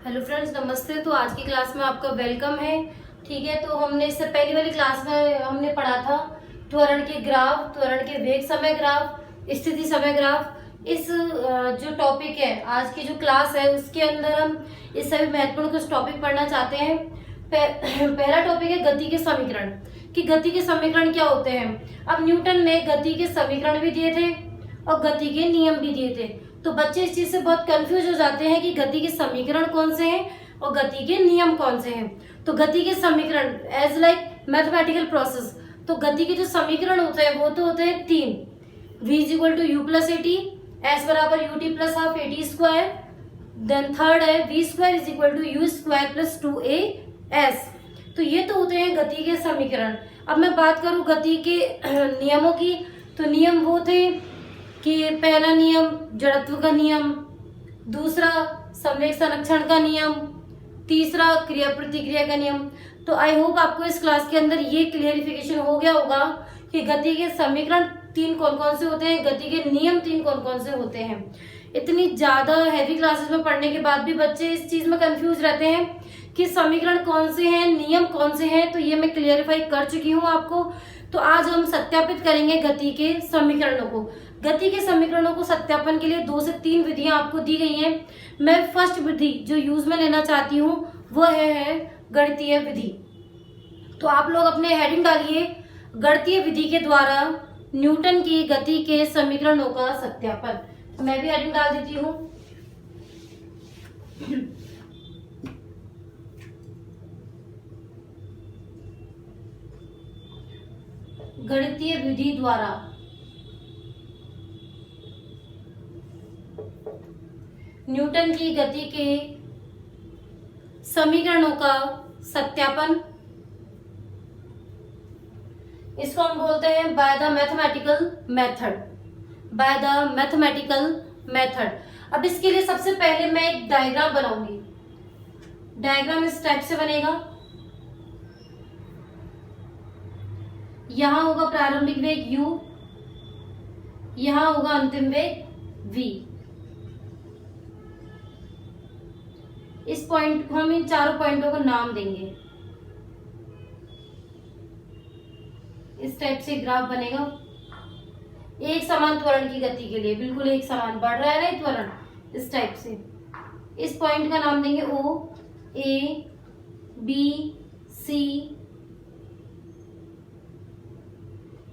Hello friends, नमस्ते। तो आज की क्लास में आपका वेलकम है। ठीक है, तो हमने इससे पहली वाली क्लास में हमने पढ़ा था त्वरण के ग्राफ, त्वरण के वेग समय ग्राफ, स्थिति समय ग्राफ। इस जो टॉपिक है, आज की जो क्लास है उसके अंदर हम इस सभी महत्वपूर्ण कुछ टॉपिक पढ़ना चाहते हैं। पहला टॉपिक है गति के समीकरण, कि गति के समीकरण क्या होते हैं। अब न्यूटन ने गति के समीकरण भी दिए थे और गति के नियम भी दिए थे। तो बच्चे इस चीज से बहुत कंफ्यूज हो जाते हैं कि गति के समीकरण कौन से हैं और गति के नियम कौन से हैं। तो गति के समीकरण एज लाइक मैथमेटिकल प्रोसेस, तो गति के जो समीकरण होते हैं वो तो होते हैं तीन। v is equal to u plus a t, s बराबर u t plus half a t square. Then third है v square is equal to u square plus two a s. तो ये तो होते हैं गति के समीकरण। अब मैं बात करूं गति के नियमों की, तो नियम वो थे कि पहला नियम जड़त्व का नियम, दूसरा संवेग संरक्षण का नियम, तीसरा क्रिया प्रतिक्रिया का नियम। तो आई होप आपको इस क्लास के अंदर ये क्लियरिफिकेशन हो गया होगा कि गति के समीकरण तीन कौन कौन से होते हैं, गति के नियम तीन कौन कौन से होते हैं। इतनी ज्यादा हैवी क्लासेस में पढ़ने के बाद भी बच्चे इस चीज में कंफ्यूज रहते हैं कि समीकरण कौन से हैं, नियम कौन से हैं। तो ये मैं क्लियरिफाई कर चुकी हूँ आपको। तो आज हम सत्यापित करेंगे गति के समीकरणों को। गति के समीकरणों को सत्यापन के लिए 2 से 3 विधियां आपको दी गई हैं। मैं फर्स्ट विधि जो यूज में लेना चाहती हूँ वो है गणितीय विधि। तो आप लोग अपने हेडिंग डालिए, गणितीय विधि के द्वारा न्यूटन की गति के समीकरणों का सत्यापन। मैं भी हेडिंग डाल देती हूँ। गणितीय विधि द्वारा न्यूटन की गति के समीकरणों का सत्यापन, इसको हम बोलते हैं by the mathematical method, by the mathematical method. अब इसके लिए सबसे पहले मैं एक डायग्राम बनाऊंगी। डायग्राम इस टाइप से बनेगा। यहां होगा प्रारंभिक वेग u, यहां होगा अंतिम वेग v। इस पॉइंट को हम इन चारों पॉइंटों को नाम देंगे। इस टाइप से ग्राफ बनेगा एक समान त्वरण की गति के लिए, बिल्कुल एक समान बढ़ रहा है ना त्वरण, इस टाइप से। इस पॉइंट का नाम देंगे O, A, B, C,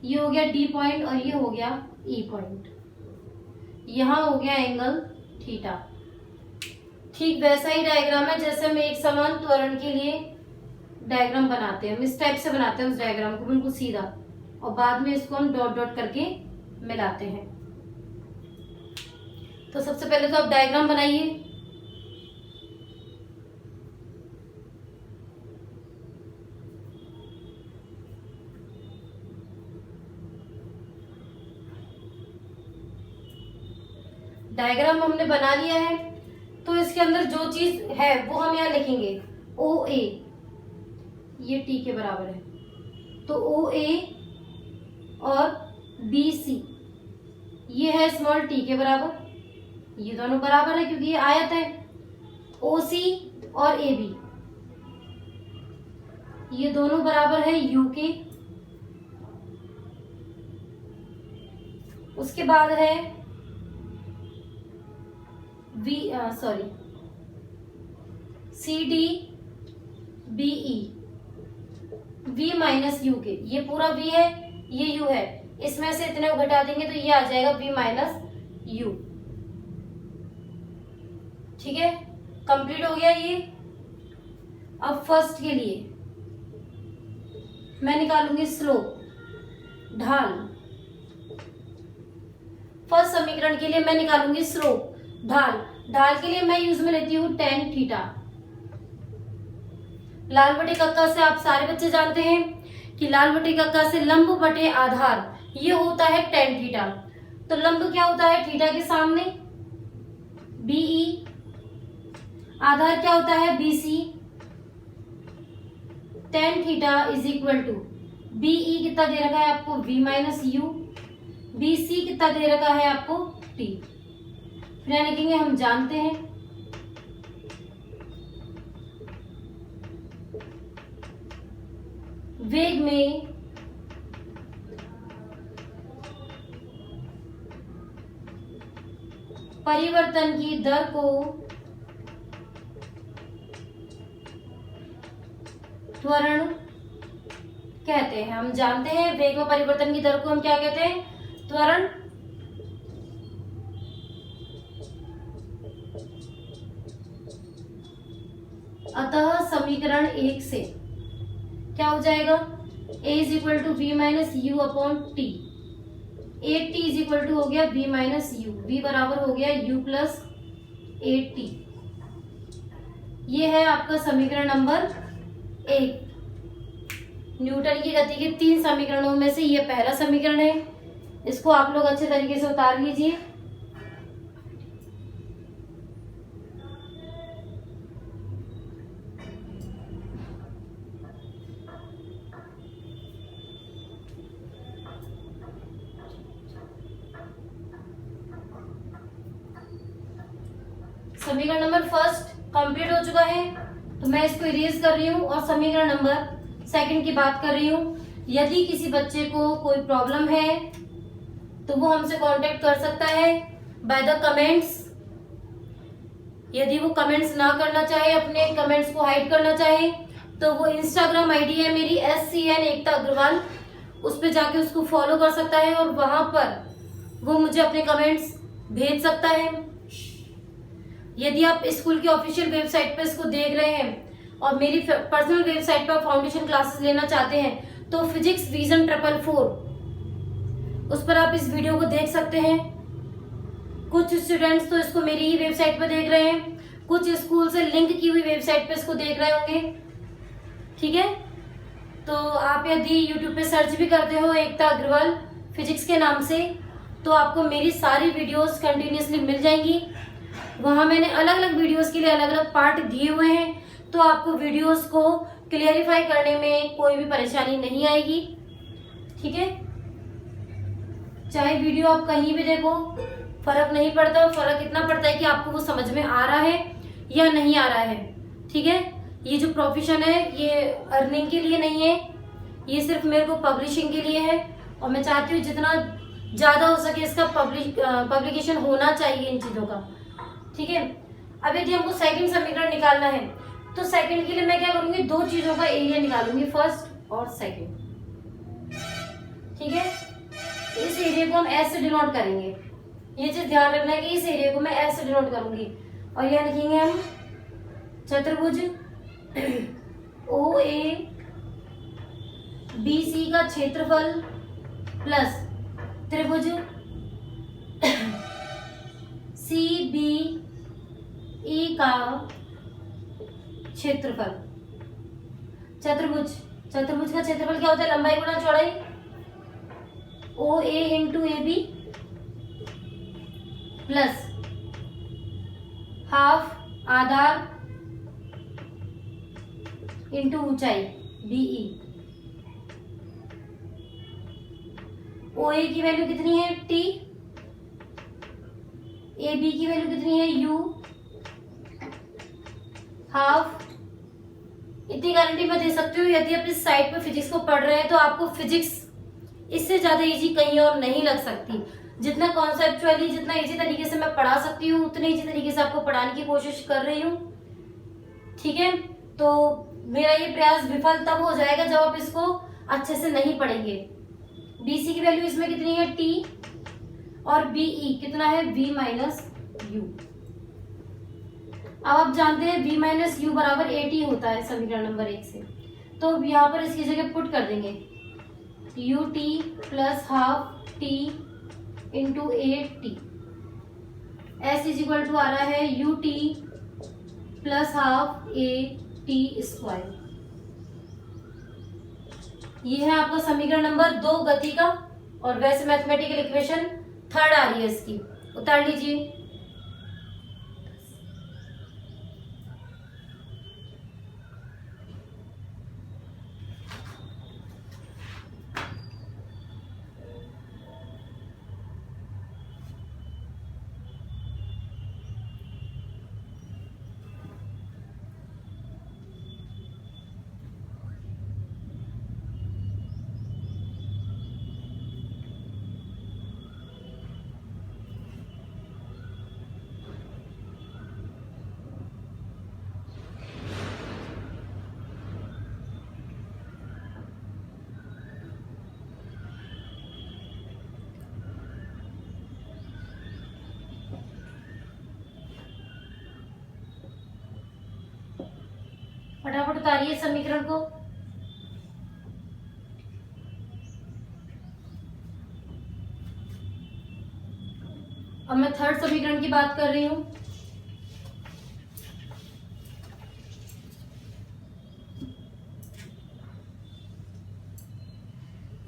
ये हो गया D पॉइंट और ये हो गया E पॉइंट। यहां हो गया एंगल थीटा। ठीक वैसा ही डायग्राम है जैसे हम एक समान त्वरण के लिए डायग्राम बनाते हैं। हम इस टाइप से बनाते हैं उस डायग्राम को बिल्कुल सीधा, और बाद में इसको हम डॉट डॉट करके मिलाते हैं। तो सबसे पहले तो आप डायग्राम बनाइए। डायग्राम हमने बना लिया है। तो इसके अंदर जो चीज है वो हम यहाँ लिखेंगे। ओ ए ये टी के बराबर है, तो ओ ए और बी सी ये है स्मॉल टी के बराबर। ये दोनों बराबर है क्योंकि ये आयत है। ओ सी और ए बी ये दोनों बराबर है यू के। उसके बाद है C D B E v minus U के। ये पूरा v है, ये u है, इसमें से इतने को घटा देंगे तो ये आ जाएगा v माइनस यू। ठीक है, कंप्लीट हो गया ये। अब फर्स्ट के लिए मैं निकालूंगी स्लोप, ढाल। फर्स्ट समीकरण के लिए मैं निकालूंगी स्लोप, ढाल। ढाल के लिए मैं यूज में लेती हूँ tan थीटा। लाल बटे कक्का से आप सारे बच्चे जानते हैं कि लाल बटे कक्का से लंब बटे आधार ये होता है tan थीटा। तो लंब क्या होता है थीटा के सामने BE, आधार क्या होता है BC। tan theta is equal to BE कितना दे रखा है आपको v माइनस यू, BC कितना दे रखा है आपको t। फिर लिखेंगे हम जानते हैं वेग में परिवर्तन की दर को त्वरण कहते हैं। हम जानते हैं वेग में परिवर्तन की दर को हम क्या कहते हैं? त्वरण। अतः समीकरण 1 से क्या हो जाएगा? a is equal to V minus you upon T. A T is equal to हो गया v माइनस यू, v बराबर हो गया u प्लस ए टी। ये है आपका समीकरण नंबर 1। न्यूटन की गति के 3 समीकरणों में से ये पहला समीकरण है। इसको आप लोग अच्छे तरीके से उतार लीजिए। समीकरण नंबर फर्स्ट कंप्लीट हो चुका है, तो मैं इसको इरेज कर रही हूँ और समीकरण नंबर सेकंड की बात कर रही हूँ। यदि किसी बच्चे को कोई प्रॉब्लम है तो वो हमसे कांटेक्ट कर सकता है बाय द कमेंट्स। यदि वो कमेंट्स ना करना चाहे, अपने कमेंट्स को हाइड करना चाहे, तो वो इंस्टाग्राम आईडी है मेरी SCN एकता अग्रवाल, उस पर जाके उसको फॉलो कर सकता है और वहां पर वो मुझे अपने कमेंट्स भेज सकता है। यदि आप स्कूल की ऑफिशियल वेबसाइट पर इसको देख रहे हैं और मेरी पर्सनल वेबसाइट पर फाउंडेशन क्लासेस लेना चाहते हैं तो फिजिक्स विजन 444 उस पर आप इस वीडियो को देख सकते हैं। कुछ स्टूडेंट्स तो इसको मेरी ही वेबसाइट पर देख रहे हैं, कुछ स्कूल से लिंक की हुई वेबसाइट पे इसको देख रहे होंगे। ठीक है, तो आप यदि यूट्यूब पे सर्च भी करते हो एकता अग्रवाल फिजिक्स के नाम से, तो आपको मेरी सारी वीडियोस कंटिन्यूसली मिल जाएंगी। वहां मैंने अलग अलग वीडियोस के लिए अलग अलग पार्ट दिए हुए हैं, तो आपको वीडियोस को क्लियरिफाई करने में कोई भी परेशानी नहीं आएगी। ठीक है, चाहे वीडियो आप कहीं भी देखो, फर्क नहीं पड़ता। फर्क इतना पड़ता है कि आपको वो समझ में आ रहा है या नहीं आ रहा है। ठीक है, ये जो प्रोफेशन है ये अर्निंग के लिए नहीं है, ये सिर्फ मेरे को पब्लिशिंग के लिए है और मैं चाहती हूँ जितना ज्यादा हो सके इसका पब्लिकेशन होना चाहिए इन चीजों का। ठीक है, अब यदि हमको सेकंड समीकरण निकालना है तो सेकंड के लिए मैं क्या करूंगी? 2 चीजों का एरिया निकालूंगी, फर्स्ट और सेकंड। ठीक है, इस एरिया को हम एस से डिनोट करेंगे। ये चीज ध्यान रखना है कि इस एरिया को मैं एस से डिनोट करूंगी और यह लिखेंगे हम चतुर्भुज OA BC का क्षेत्रफल प्लस त्रिभुज CBE का क्षेत्रफल। चतुर्भुज का क्षेत्रफल क्या होता है? लंबाई गुना चौड़ाई। OA into AB plus half आधार इंटू ऊंचाई BE। OA की वैल्यू कितनी है? T। AB की वैल्यू कितनी है? U। हाफ। इतनी गारंटी मैं दे सकती हूँ, यदि आप इस साइड पे फिजिक्स को पढ़ रहे हैं तो आपको फिजिक्स इससे ज्यादा इजी कहीं और नहीं लग सकती। जितना कॉन्सेप्चुअली, जितना इजी तरीके से मैं पढ़ा सकती हूँ उतने इजी तरीके से आपको पढ़ाने की कोशिश कर रही हूँ। ठीक है, तो मेरा ये प्रयास विफल तब हो जाएगा जब आप इसको अच्छे से नहीं पढ़ेंगे। BC की वैल्यू इसमें कितनी है? T और BE कितना है? V minus you. अब आप जानते हैं V माइनस यू बराबर AT होता है समीकरण नंबर 1 से, तो यहाँ पर इसकी जगह पुट कर देंगे UT plus half T into AT। S is equal to आ रहा है UT plus half AT square. ये है आपका समीकरण नंबर 2 गति का, और वैसे मैथमेटिकल इक्वेशन 3rd आ रही है इसकी, उतार लीजिए। फटाफट उतारिए समीकरण को। अब मैं थर्ड समीकरण की बात कर रही हूं।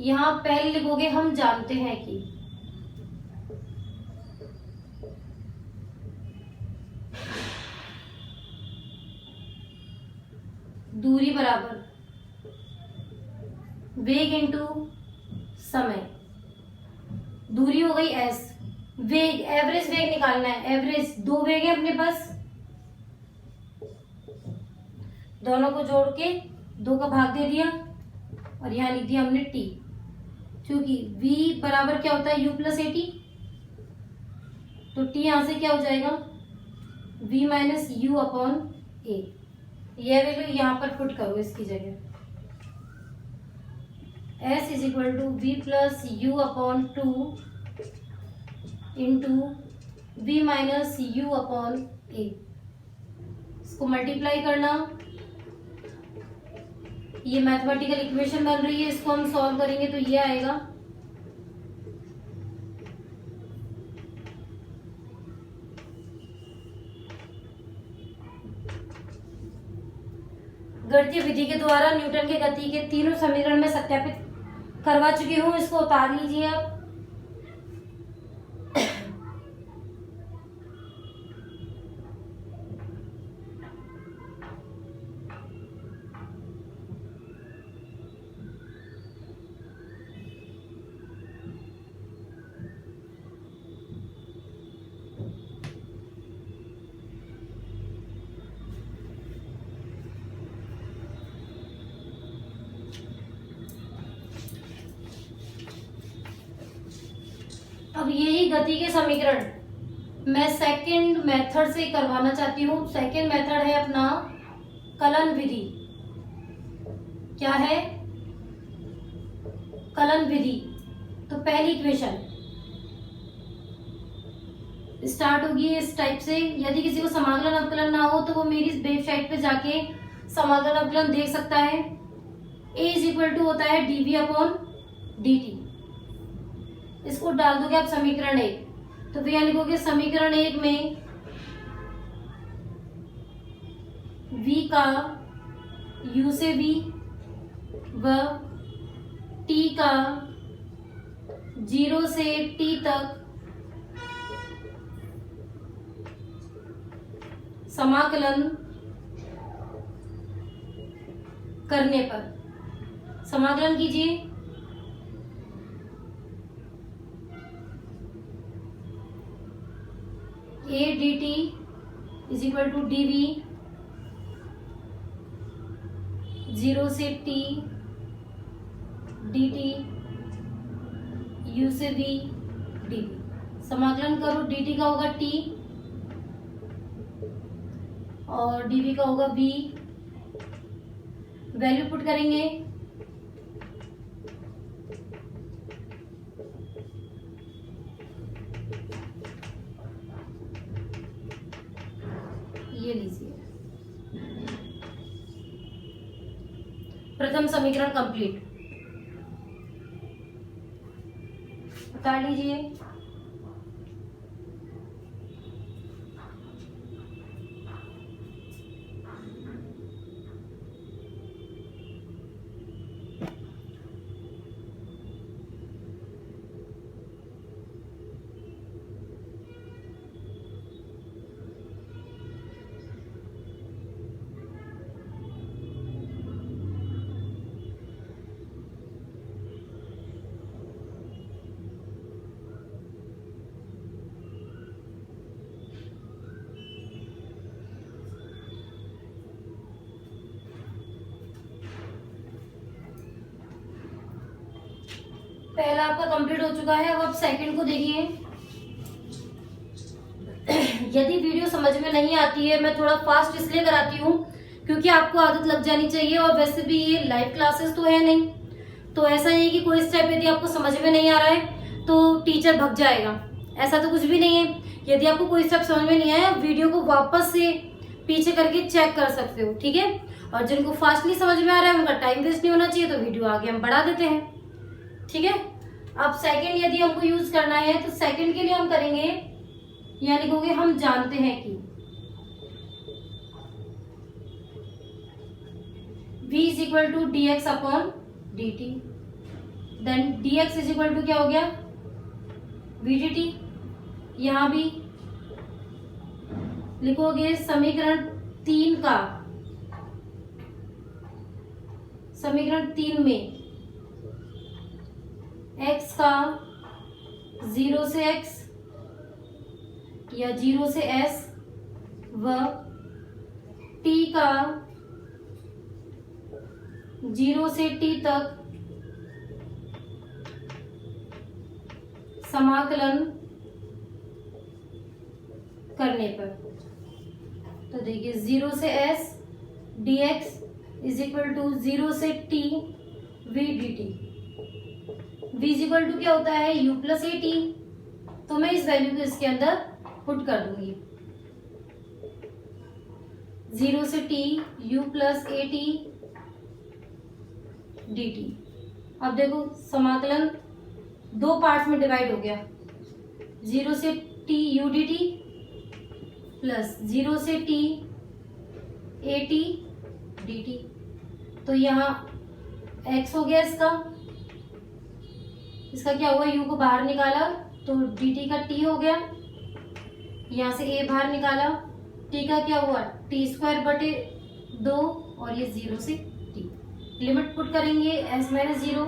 यहां पहले लिखोगे हम जानते हैं कि दूरी बराबर वेग इंटू समय। दूरी हो गई एस, वेग एवरेज वेग निकालना है। एवरेज दो वेग है अपने पास, दोनों को जोड़ के दो का भाग दे दिया और यहां लिख दिया हमने टी, क्योंकि v बराबर क्या होता है u प्लस ए टी, तो t यहां से क्या हो जाएगा v minus you upon a. यह वैल्यू यहां पर पुट करो इसकी जगह, s is equal to v plus u upon two into v minus you upon a. इसको मल्टीप्लाई करना, ये मैथमेटिकल इक्वेशन बन रही है, इसको हम सॉल्व करेंगे तो ये आएगा। गणितीय विधि के द्वारा न्यूटन के गति के तीनों समीकरण में सत्यापित करवा चुकी हूं, इसको उतार लीजिए आप। अब यही गति के समीकरण मैं सेकंड मेथड से करवाना चाहती हूँ। सेकंड मेथड है अपना कलन विधि। क्या है? कलन विधि। तो पहली इक्वेशन स्टार्ट होगी इस टाइप से। यदि किसी को समाकलन अवकलन ना हो तो वो मेरी वेबसाइट पे जाके समाकलन अवकलन देख सकता है। a इज इक्वल टू होता है dv अपॉन dt। इसको डाल दोगे आप समीकरण 1, तो फिर यहाँ लिखोगे समीकरण 1 में v का u से v व t का 0 से t तक समाकलन करने पर समाकलन कीजिए। a dt is equal to dv 0 से t dt u से v dv। समाकलन करो, dt का होगा t और dv का होगा v। वैल्यू पुट करेंगे, ये लीजिए प्रथम समीकरण कंप्लीट। उतार लीजिए। पहला आपका कंप्लीट हो चुका है। अब आप सेकंड को देखिए। यदि वीडियो समझ में नहीं आती है, मैं थोड़ा फास्ट इसलिए कराती हूँ क्योंकि आपको आदत लग जानी चाहिए, और वैसे भी ये लाइव क्लासेस तो है नहीं, तो ऐसा नहीं है कि कोई स्टेप यदि आपको समझ में नहीं आ रहा है तो टीचर भग जाएगा, ऐसा तो कुछ भी नहीं है। यदि आपको कोई स्टेप समझ में नहीं आया, वीडियो को वापस से पीछे करके चेक कर सकते हो, ठीक है। और जिनको फास्टली समझ में आ रहा है उनका टाइम वेस्ट नहीं होना चाहिए, तो वीडियो आगे हम बढ़ा देते हैं। ठीक है, अब सेकंड यदि हमको यूज करना है तो सेकंड के लिए हम करेंगे, यहाँ लिखोगे हम जानते हैं कि v is equal to D X upon D T, then D X is equal to क्या हो गया वी डी टी। यहां भी लिखोगे समीकरण 3 का, समीकरण 3 में x का 0 से x या 0 से s व t का 0 से t तक समाकलन करने पर, तो देखिए 0 से s dx is equal to 0 से t v dt। v is equal to क्या होता है u प्लस ए टी, तो मैं इस वैल्यू को इसके अंदर पुट कर दूंगी, 0 से t u plus a T D T. अब देखो समाकलन दो पार्ट्स में डिवाइड हो गया, 0 से t u D T plus 0 से t A T D T. तो यहाँ x हो गया इसका क्या हुआ, u को बाहर निकाला तो dt का t हो गया, यहाँ से a बाहर निकाला, t का क्या हुआ t स्क्वायर बटे 2 और ये 0 से t। लिमिट पुट करेंगे s minus 0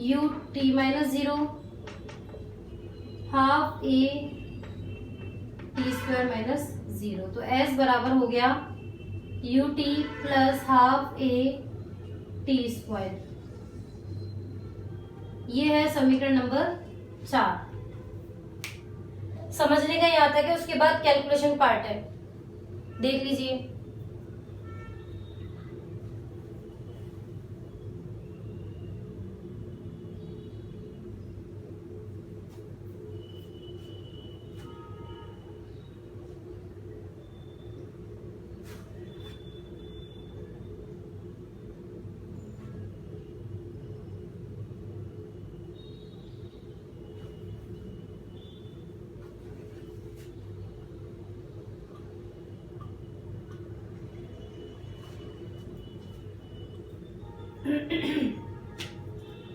u t minus 0 half a t square minus 0, तो s बराबर हो गया u t plus half a t square. ये है समीकरण नंबर 4। समझने का यहाँ तक है, उसके बाद कैलकुलेशन पार्ट है, देख लीजिए।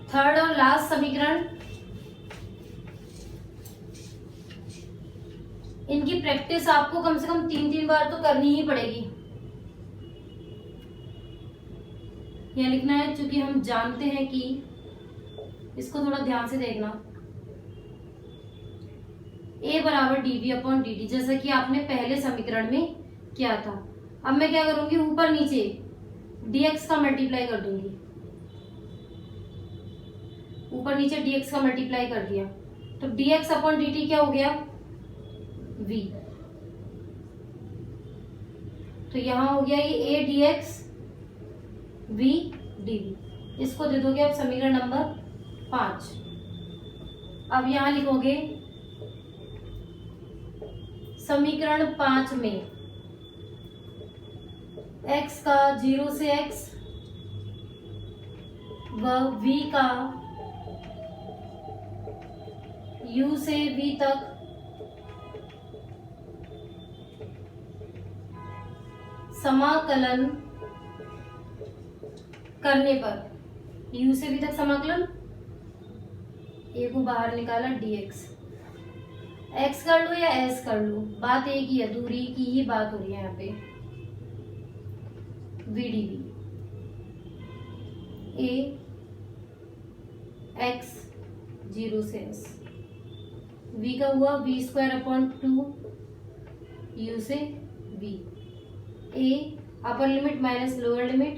थर्ड और लास्ट समीकरण, इनकी प्रैक्टिस आपको कम से कम 3-3 बार तो करनी ही पड़ेगी। यह लिखना है, क्योंकि हम जानते हैं कि, इसको थोड़ा ध्यान से देखना, a बराबर dv अपॉन dt, जैसा कि आपने पहले समीकरण में किया था। अब मैं क्या करूंगी, ऊपर नीचे dx का मल्टीप्लाई कर दूंगी, ऊपर नीचे dx का मल्टीप्लाई कर दिया, तो dx अपॉन dt क्या हो गया v। तो यहां हो गया ये a dx v dv। इसको दे दोगे आप समीकरण नंबर 5। अब यहां लिखोगे समीकरण 5 में x का 0 से x व v का u से v तक समाकलन करने पर, u से v तक समाकलन, a को बाहर निकाला dx, x कर लो या s कर लो, बात एक ही है, दूरी की ही बात हो रही है यहाँ पे। v dv a x 0 से s, v का हुआ v स्क्वायर अपॉन 2 u से v, a upper limit minus lower limit,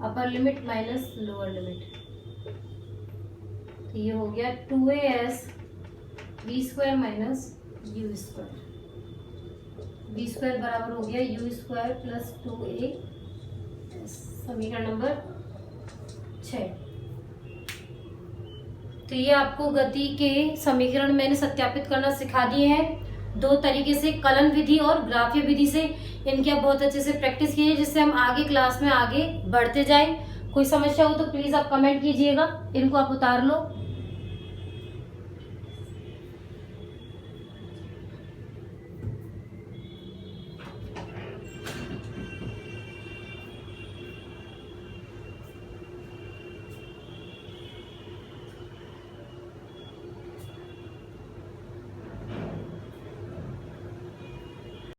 upper limit minus lower limit, तो ये हो गया 2as v square minus u square, v square बराबर हो गया u स्क्वायर प्लस 2a, समीकरण नंबर 6। तो ये आपको गति के समीकरण मैंने सत्यापित करना सिखा दिए हैं। दो तरीके से, कलन विधि और ग्राफ्य विधि से इनकी आप बहुत अच्छे से प्रैक्टिस कीजिए, जिससे हम आगे क्लास में आगे बढ़ते जाएं। कोई समस्या हो तो प्लीज आप कमेंट कीजिएगा, इनको आप उतार लो।